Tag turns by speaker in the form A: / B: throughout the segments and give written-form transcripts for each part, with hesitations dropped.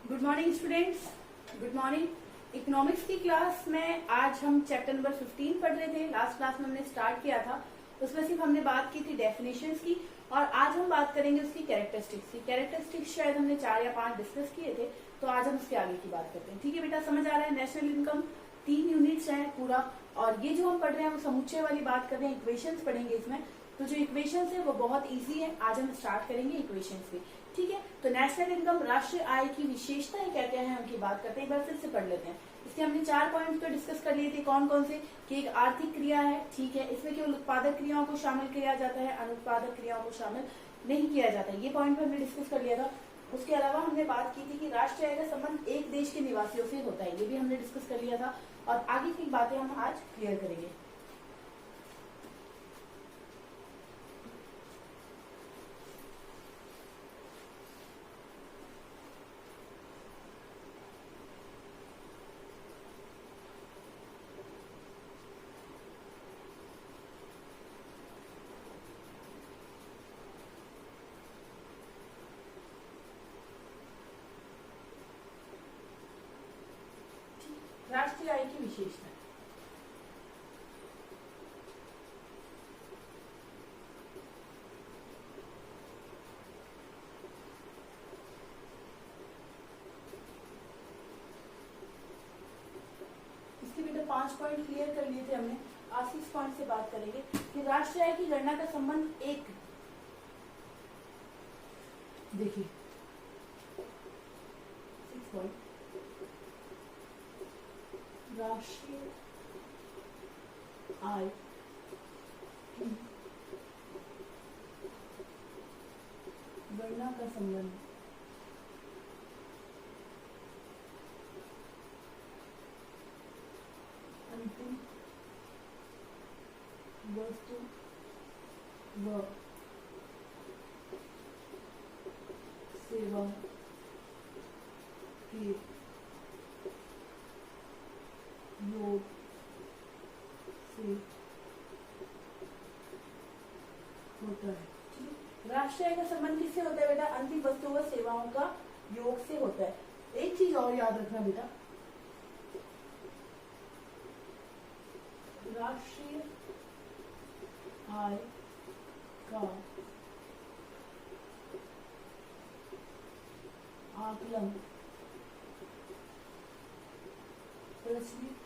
A: Good morning students, good morning. Economics की class में आज हम चैप्टर नंबर 15 पढ़ रहे थे। लास्ट क्लास में हमने स्टार्ट किया था, उसमें सिर्फ हमने बात की थी डेफिनेशंस की, और आज हम बात करेंगे उसकी कैरेक्टरिस्टिक्स की। कैरेक्टरिस्टिक्स शायद हमने 4 या 5 डिस्कस किए थे, तो आज हम उसके आगे की बात करते हैं। ठीक है बेटा, समझ आ रहा है? नेशनल इनकम 3 यूनिट्स है पूरा, और ये जो हम पढ़ रहे हैं वो समुच्चय वाली बात कर रहे हैं। इक्वेशंस पढ़ेंगे इसमें, तो जो इक्वेशंस है वो बहुत इजी है। आज हम स्टार्ट करेंगे इक्वेशंस पे। ठीक है, तो नेशनल इनकम राष्ट्रीय आय की विशेषताएं क्या क्या है उनकी बात करते हैं। एक बार फिर से पढ़ लेते हैं। इसके हमने 4 पॉइंट्स तो डिस्कस कर लिए थे। कौन कौन से? कि एक आर्थिक क्रिया है, ठीक है, इसमें केवल उत्पादक क्रियाओं को शामिल किया जाता है, अनुत्पादक क्रियाओं को शामिल नहीं किया जाता है। ये पॉइंट हमने डिस्कस कर लिया था। उसके अलावा हमने बात की थी कि राष्ट्रीय आय का संबंध एक देश के निवासियों से होता है, ये भी हमने डिस्कस कर लिया था, और आगे की बातें हम आज क्लियर करेंगे। राष्ट्रीय आय की विशेषता, इसके बेटा 5 पॉइंट क्लियर कर लिए थे हमने। आज 6 पॉइंट से बात करेंगे कि राष्ट्रीय आय की गणना का संबंध एक, देखिए 6 पॉइंट, राष्ट्रीय आय की गणना का संबंध अंतिम वस्तु व सेवा के योग से होता है। राष्ट्रीय आय का संबंध किससे होता है बेटा? अंतिम वस्तुओं व सेवाओं का योग से होता है। एक चीज और याद रखना बेटा, राष्ट्रीय आय का आकलन प्रचलित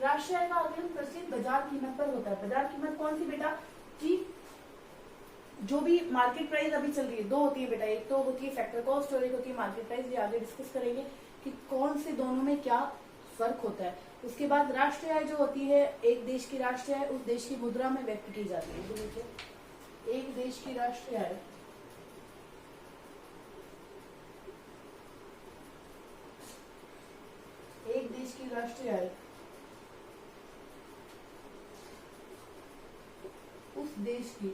A: राष्ट्रीय आय का आकलन प्रचलित बाजार कीमत पर होता है। बाजार कीमत कौन सी बेटा? कि जो भी मार्केट प्राइस अभी चल रही है, 2 होती है बेटा, एक तो होती है फैक्टर कॉस्ट और एक होती है मार्केट प्राइस। ये आगे डिस्कस करेंगे कि कौन से दोनों में क्या फर्क होता है। उसके बाद राष्ट्रीय आय जो होती है, एक देश की राष्ट्रीय आय उस देश की मुद्रा में व्यक्त की जाती है। तो देखिए, एक देश की राष्ट्रीय आय एक देश की राष्ट्रीय आय उस देश की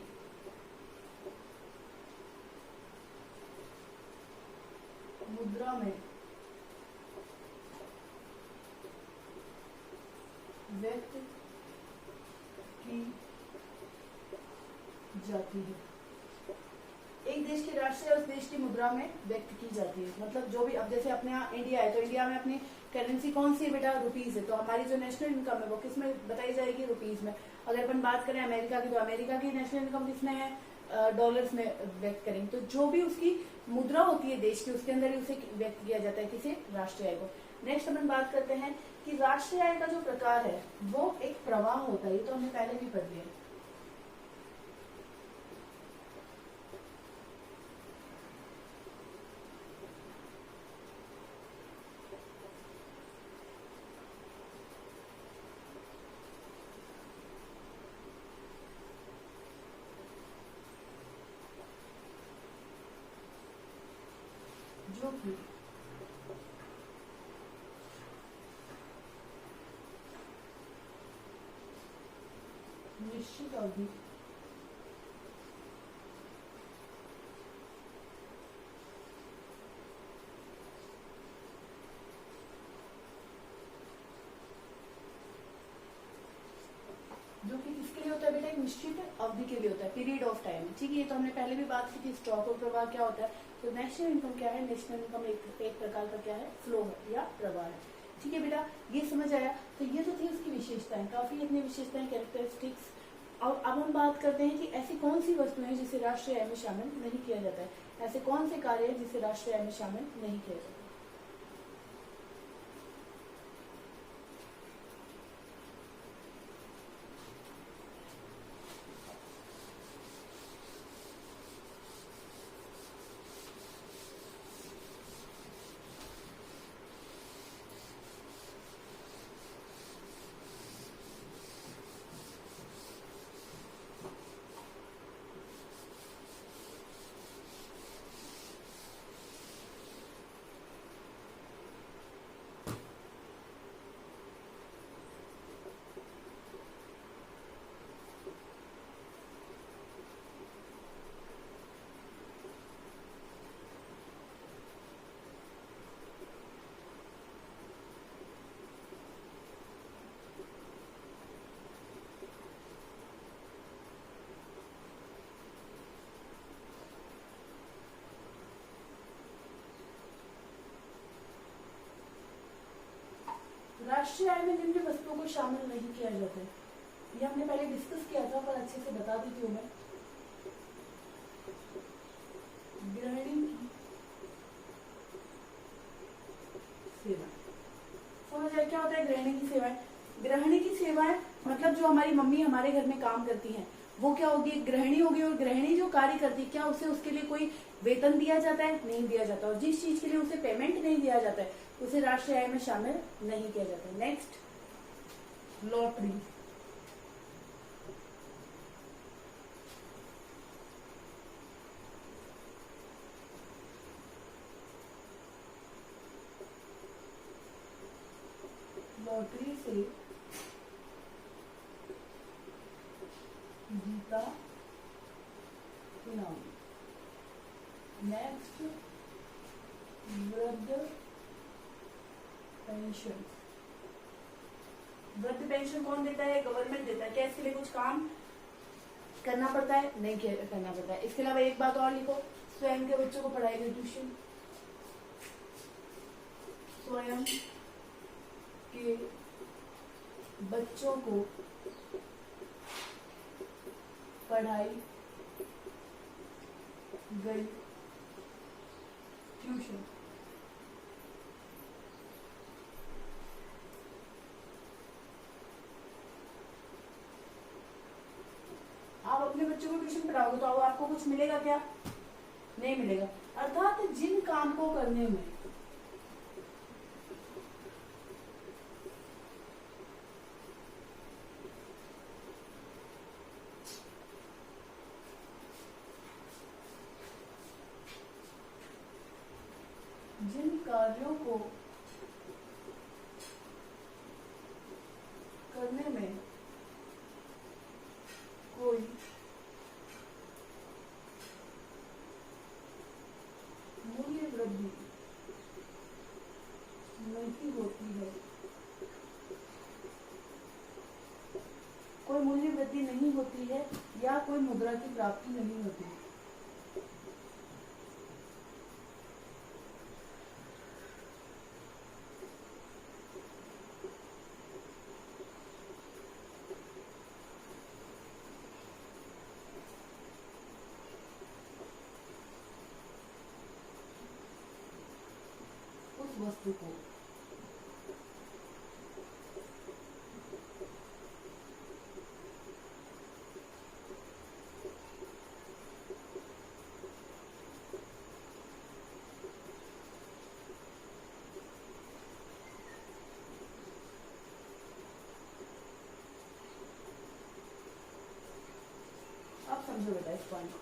A: मुद्रा में व्यक्त की जाती है। एक देश की राष्ट्रीय उस देश की मुद्रा में व्यक्त की जाती है, मतलब जो भी, अब जैसे अपने यहाँ इंडिया है, तो इंडिया में अपनी करेंसी कौन सी है बेटा? रुपीज है। तो हमारी जो नेशनल इनकम है वो किस में बताई जाएगी? रुपीज में। अगर अपन बात करें अमेरिका की, तो अमेरिका की नेशनल इनकम किसमें है? डॉलर्स में व्यक्त करेंगे। तो जो भी उसकी मुद्रा होती है देश की, उसके अंदर ही उसे व्यक्त किया जाता है, किसे? राष्ट्रीय आय को। नेक्स्ट अपन बात करते हैं कि राष्ट्रीय आय का जो प्रकार है वो एक प्रवाह होता है। ये तो हमने पहले भी पढ़ लिया। जो कि अवधि जो कि किसके लिए होता है बेटा, एक निश्चित अवधि के लिए होता है, पीरियड ऑफ टाइम। ठीक है, ये तो हमने पहले भी बात की थी, स्टॉक और प्रवाह क्या होता है। तो नेशनल इनकम क्या है, नेशनल इनकम एक प्रकार का क्या है, फ्लो है या प्रवाह है। ठीक है बेटा, ये समझ आया। तो ये तो थी उसकी विशेषताएं, काफी इतनी विशेषताएं, कैरेक्टरिस्टिक्स। और अब हम बात करते हैं कि ऐसी कौन सी वस्तुएं हैं जिसे राष्ट्रीय आय में शामिल नहीं किया जाता है, ऐसे कौन से कार्य है जिसे राष्ट्रीय आय में शामिल नहीं किया जाता है। राष्ट्रीय आय में निम्न वस्तुओं को शामिल नहीं किया जाता है। ये हमने पहले डिस्कस किया था, पर अच्छे से बता देती हूँ मैं। गृहिणी की सेवा, समझ आए क्या होता है गृहिणी की सेवाएं। गृहिणी की सेवाएं मतलब जो हमारी मम्मी हमारे घर में काम करती हैं, वो क्या होगी, गृहिणी होगी। और गृहिणी जो कार्य करती है, क्या उसे उसके लिए कोई वेतन दिया जाता है, नहीं दिया जाता। और जिस चीज के लिए उसे पेमेंट नहीं दिया जाता है, उसे राष्ट्रीय आय में शामिल नहीं किया जाता। Next, lottery. लॉटरी से जीता इनाम। नेक्स्ट, वृद्ध पेंशन। वृद्ध पेंशन कौन देता है, गवर्नमेंट देता है। क्या इसके लिए कुछ काम करना पड़ता है, नहीं करना पड़ता है। इसके अलावा एक बात और लिखो, स्वयं के बच्चों को पढ़ाई गई ट्यूशन, स्वयं के बच्चों को पढ़ाई गई ट्यूशन। आप अपने बच्चों को ट्यूशन पढ़ाओगे तो आपको कुछ मिलेगा क्या, नहीं मिलेगा। अर्थात जिन काम को करने में जिन कार्यों को करने में कोई मूल्य वृद्धि नहीं होती है, कोई मूल्य वृद्धि नहीं होती है या कोई मुद्रा की प्राप्ति नहीं होती है। उस वस्तु को आप समझो बेटा इस पॉइंट को।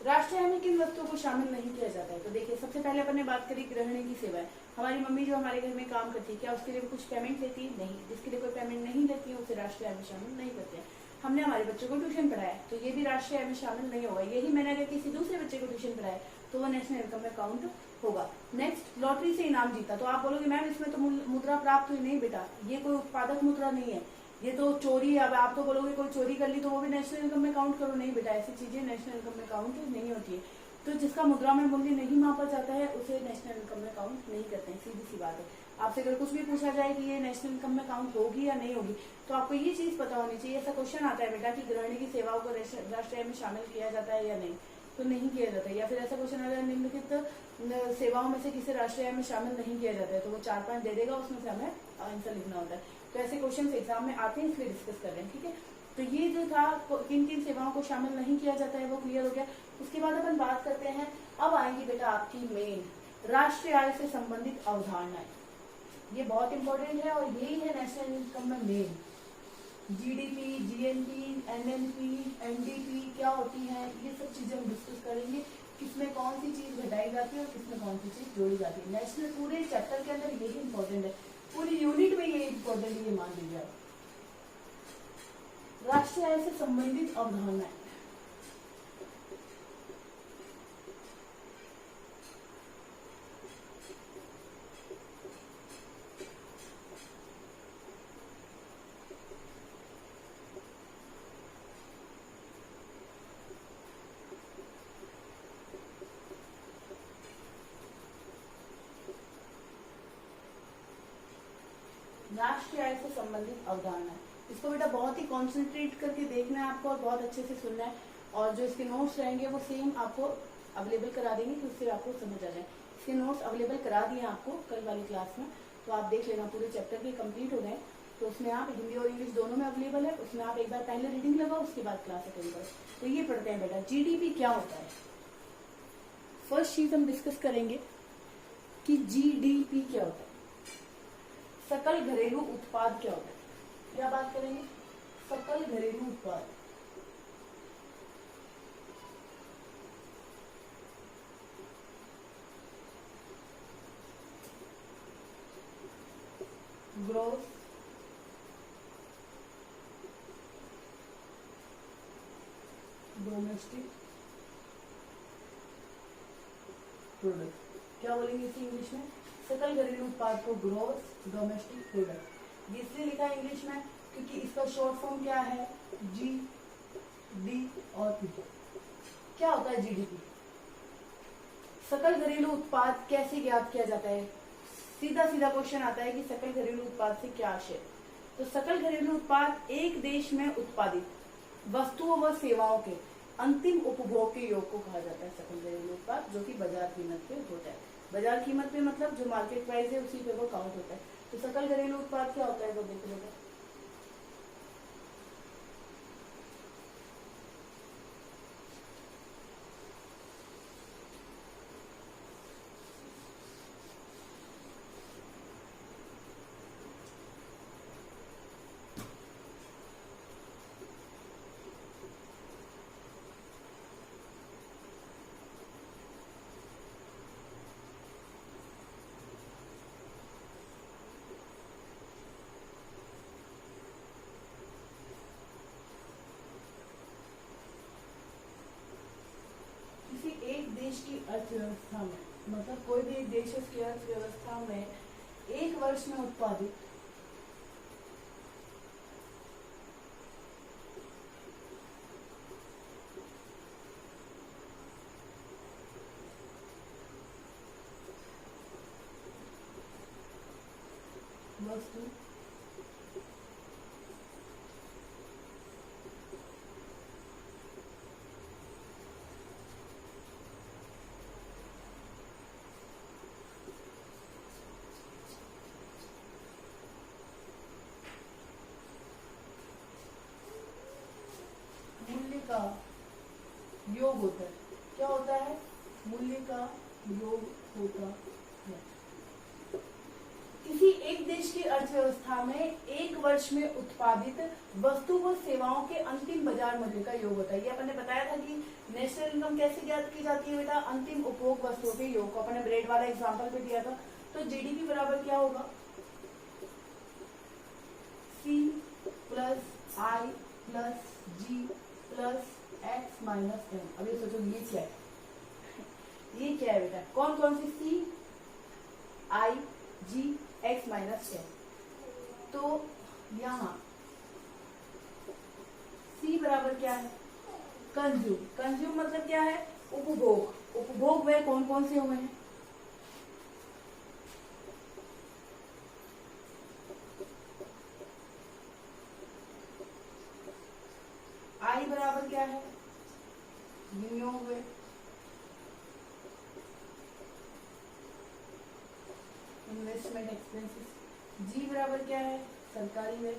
A: राष्ट्रीय आय में किन वस्तुओं को शामिल नहीं किया जाता है, तो देखिए सबसे पहले अपन ने बात करी गृहिणी की सेवाएं। हमारी मम्मी जो हमारे घर में काम करती है, क्या उसके लिए कुछ पेमेंट लेती है, नहीं। जिसके लिए कोई पेमेंट नहीं लेती है उसे राष्ट्रीय आय में शामिल नहीं करते हैं। हमने हमारे बच्चों को ट्यूशन पढ़ाया, तो ये भी राष्ट्रीय आय में शामिल नहीं होगा। यही मैंने अगर किसी दूसरे बच्चे को ट्यूशन पढ़ाया तो वो नेशनल इनकम में काउंट होगा। नेक्स्ट, लॉटरी से इनाम जीता। तो आप बोलोगे मैम इसमें तो मुद्रा प्राप्त हुई। नहीं बेटा, ये कोई उत्पादक मुद्रा नहीं है, ये तो चोरी। अब आप तो बोलोगे कोई चोरी कर ली तो वो भी नेशनल इनकम में काउंट करो। नहीं बेटा, ऐसी चीजें नेशनल इनकम में काउंट नहीं होती है। तो जिसका मुद्रा में मूल्य नहीं मापा जाता है उसे नेशनल इनकम में काउंट नहीं करते हैं, सीधी सी बात है। आपसे अगर कुछ भी पूछा जाए कि ये नेशनल इनकम में काउंट होगी या नहीं होगी, तो आपको ये चीज पता होनी चाहिए। ऐसा क्वेश्चन आता है बेटा कि गृहिणी की सेवाओं को राष्ट्रीय आय में शामिल किया जाता है या नहीं, तो नहीं किया जाता है। या फिर ऐसा क्वेश्चन आता है निम्नलिखित सेवाओं में से किसी राष्ट्रीय आय में शामिल नहीं किया जाता है, तो वो 4-5 दे देगा, उसमें से हमें आंसर लिखना होता है। तो ऐसे क्वेश्चन एग्जाम में आते हैं, इसलिए डिस्कस कर रहे हैं, ठीक है। तो ये जो था किन किन सेवाओं को शामिल नहीं किया जाता है वो क्लियर हो गया। उसके बाद अपन बात करते हैं, अब आएंगी बेटा आपकी मेन राष्ट्रीय आय से संबंधित अवधारणाएं। ये बहुत इंपॉर्टेंट है और यही है नेशनल इनकम में main. GDP, GNP, NNP, NDP क्या होती है, ये सब चीजें हम डिस्कस करेंगे। किसमें कौन सी चीज घटाई जाती है और किसमें कौन सी चीज जोड़ी जाती है। नेशनल पूरे चैप्टर के अंदर यही इंपॉर्टेंट है, पूरी यूनिट में ये इंपॉर्टेंट है, ये मान लीजिए। राष्ट्रीय आय से संबंधित अवधारणाएं। राष्ट्रीय आय से संबंधित अवधारणा है। इसको बेटा बहुत ही कॉन्सेंट्रेट करके देखना है आपको और बहुत अच्छे से सुनना है। और जो इसके नोट्स रहेंगे वो सेम आपको अवेलेबल करा देंगे कि उससे आपको समझ आ जाए। इसके नोट्स अवेलेबल करा दिए आपको कल वाली क्लास में, तो आप देख लेना, पूरे चैप्टर के कंप्लीट हो गए। तो उसमें आप हिंदी और इंग्लिश दोनों में अवेलेबल है, उसमें आप एक बार पहले रीडिंग लगाओ, उसके बाद क्लास अटेंड करो। तो ये पढ़ते हैं बेटा, जीडीपी क्या होता है। फर्स्ट चीज हम डिस्कस करेंगे कि जीडीपी क्या होता है। सकल घरेलू उत्पाद क्या होता है, क्या बात करेंगे, सकल घरेलू उत्पाद। ग्रोस डोमेस्टिक प्रोडक्ट, क्या बोलेंगे इसे इंग्लिश में, सकल घरेलू उत्पाद को ग्रोस डोमेस्टिक प्रोडक्ट। इसलिए लिखा है इंग्लिश में क्योंकि इसका शॉर्ट फॉर्म क्या है, जी डी और पी। क्या होता है जीडीपी। सकल घरेलू उत्पाद कैसे ज्ञात किया जाता है। सीधा सीधा क्वेश्चन आता है कि सकल घरेलू उत्पाद से क्या आशय। तो सकल घरेलू उत्पाद एक देश में उत्पादित वस्तुओं व सेवाओं के अंतिम उपभोग के योग को कहा जाता है सकल घरेलू उत्पाद, जो कि बाजार कीमत पे होता है। बाजार कीमत पे मतलब जो मार्केट प्राइस है उसी पे वो काउंट होता है। तो सकल घरेलू उत्पाद क्या होता है वो देख लो। एक देश की अर्थव्यवस्था में, मतलब कोई भी एक देश की अर्थव्यवस्था में एक वर्ष में उत्पादित वस्तु का योग होता है। क्या होता है, मूल्य का योग होता है। किसी एक देश की अर्थव्यवस्था में एक वर्ष में उत्पादित वस्तु व सेवाओं के अंतिम बाजार मूल्य का योग होता है। ये अपन ने बताया था कि नेशनल इनकम कैसे ज्ञात की जाती है बेटा, अंतिम उपभोग वस्तुओं के योग को। अपने ब्रेड वाला एग्जाम्पल भी दिया था। तो जीडीपी बराबर क्या होगा, C + I plus g plus x minus m. अब ये सोचो ये क्या है, ये क्या है बेटा, कौन कौन सी, सी आई जी एक्स माइनस एम। तो यहाँ C बराबर क्या है, कंज्यूम। कंज्यूम मतलब क्या है, उपभोग। उपभोग वह कौन कौन से हुए हैं, I बराबर क्या है, विनियोग व्यय। Investment expenses. G बराबर क्या है, सरकारी व्यय।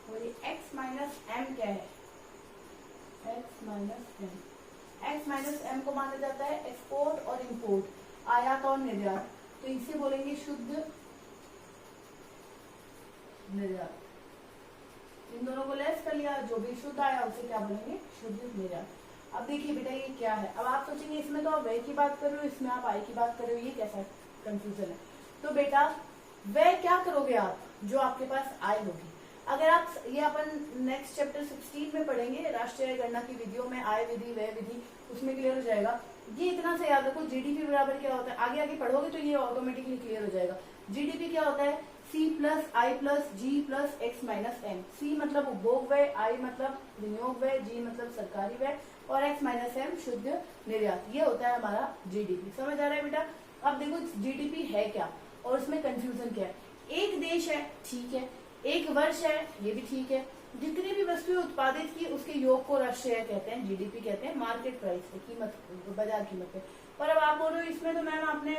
A: और ये x माइनस एम क्या है, x माइनस एम। x माइनस एम को माना जाता है एक्सपोर्ट और इंपोर्ट, आयात और निर्यात। तो इसे बोलेंगे शुद्ध निर्यात। इन दोनों को लेस कर लिया, जो भी शुद्ध आया उसे क्या बोलेंगे, शुद्ध निर्यात। अब देखिए बेटा ये क्या है, अब आप सोचेंगे इसमें तो आप व्यय की बात कर रहे हो, इसमें आप आय की बात कर रहे हो, ये कैसा कंफ्यूजन है। तो बेटा व्यय क्या करोगे आप, जो आपके पास आय होगी। अगर आप ये अपन नेक्स्ट चैप्टर 16 में पढ़ेंगे, राष्ट्रीय आय गणना की विधियों में आय विधि व्यय विधि, उसमें क्लियर हो जाएगा। ये इतना से याद रखो, जीडीपी बराबर क्या होता है, आगे आगे पढ़ोगे तो ये ऑटोमेटिकली क्लियर हो जाएगा। जीडीपी क्या होता है, सी प्लस आई plus g plus x minus M. सी मतलब उपभोग व्यय, आई मतलब विनियोग व्यय, जी मतलब सरकारी व्यय और एक्स माइनस एम शुद्ध निर्यात। ये होता है हमारा जीडीपी। समझ आ रहा है बेटा। अब देखो जीडीपी है क्या और उसमें कंफ्यूजन क्या है। एक देश है, ठीक है, एक वर्ष है, ये भी ठीक है, जितनी भी वस्तुएं उत्पादित की उसके योग को राष्ट्रीय आय कहते हैं, जीडीपी कहते हैं, मार्केट प्राइस पे, कीमत, बाजार कीमत पे। और अब आप बोल रहे हो इसमें तो मैम आपने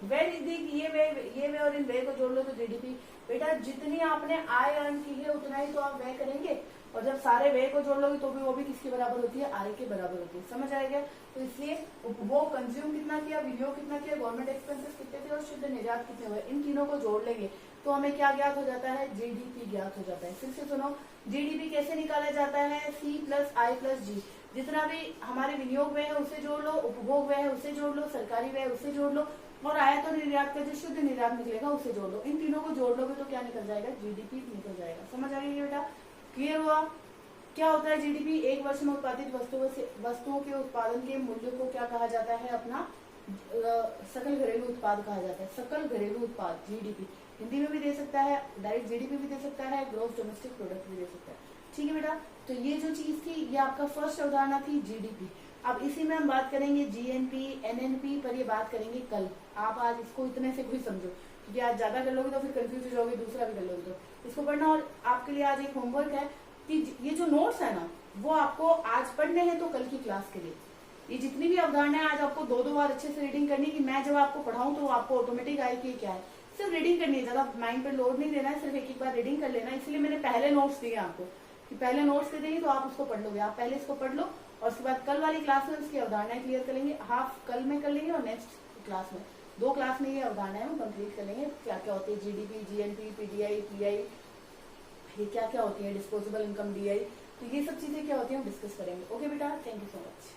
A: व्यय लिख दी कि ये व्यय और इन व्यय को जोड़ लो तो जीडीपी। बेटा जितनी आपने आय अर्न की है उतना ही तो आप व्यय करेंगे, और जब सारे व्यय को जोड़ लोगे तो भी वो भी किसके बराबर होती है, आय के बराबर होती है। समझ आएगा। तो इसलिए उपभोग कंज्यूम कितना किया, विनियोग कितना किया, गवर्नमेंट एक्सपेंसेस कितने थे और शुद्ध निर्यात कितने हुए, इन तीनों को जोड़ लेंगे तो हमें क्या ज्ञात हो जाता है, जीडीपी ज्ञात हो जाता है। फिर से सुनो, जीडीपी कैसे निकाला जाता है, सी प्लस आई प्लस जी। जितना भी हमारे विनियोग व्यय है उसे जोड़ लो, उपभोग व्यय है उसे जोड़ लो, सरकारी व्यय उसे जोड़ लो, और आयात और निर्यात का जो शुद्ध निर्यात निकलेगा उसे जोड़ लो। इन तीनों को जोड़ लोगे तो क्या निकल जाएगा, जीडीपी निकल जाएगा। समझ आ रही है बेटा, क्लियर हुआ। क्या होता है जीडीपी, एक वर्ष में उत्पादित वस्तुओं के उत्पादन के मूल्य को क्या कहा जाता है, अपना सकल घरेलू उत्पाद कहा जाता है। सकल घरेलू उत्पाद जीडीपी हिंदी में भी दे सकता है, डायरेक्ट जीडीपी भी दे सकता है, ग्रोस डोमेस्टिक प्रोडक्ट भी दे सकता है। ठीक है बेटा। तो ये जो चीज थी ये आपका फर्स्ट अवधारणा थी जीडीपी। अब इसी में हम बात करेंगे जीएनपी एनएनपी पर, ये बात करेंगे कल। आप आज इसको इतने से कोई समझो, क्योंकि आज ज्यादा कर लोगे तो फिर कंफ्यूज हो जाओगे, दूसरा भी कर लोगे तो इसको पढ़ना। और आपके लिए आज एक होमवर्क है कि ये जो नोट्स है ना वो आपको आज पढ़ने हैं तो कल की क्लास के लिए ये जितनी भी अवधारणा है आज आपको दो बार अच्छे से रीडिंग करनी है, कि मैं जब आपको पढ़ाऊं तो आपको ऑटोमेटिक आए कि क्या है। सिर्फ रीडिंग करनी है, ज्यादा माइंड पे लोड नहीं देना है, सिर्फ एक बार रीडिंग कर लेना है। इसलिए मैंने पहले नोट्स दिए आपको कि पहले नोट्स दे देंगे तो आप उसको पढ़ लोगे। आप पहले इसको पढ़ लो और उसके बाद कल वाली क्लास में उसकी अवधारणाएं क्लियर कर लेंगे। हाफ कल में कर लेंगे और नेक्स्ट क्लास में, 2 क्लास में ये अवधारणाएं हम कंप्लीट कर लेंगे। क्या क्या होती है जीडीपी, जीएनपी, पीडीआई, पीआई, ये क्या क्या होती है, डिस्पोजेबल इनकम, डीआई, तो ये सब चीजें क्या होती है हम डिस्कस करेंगे। ओके बेटा, थैंक यू सो मच।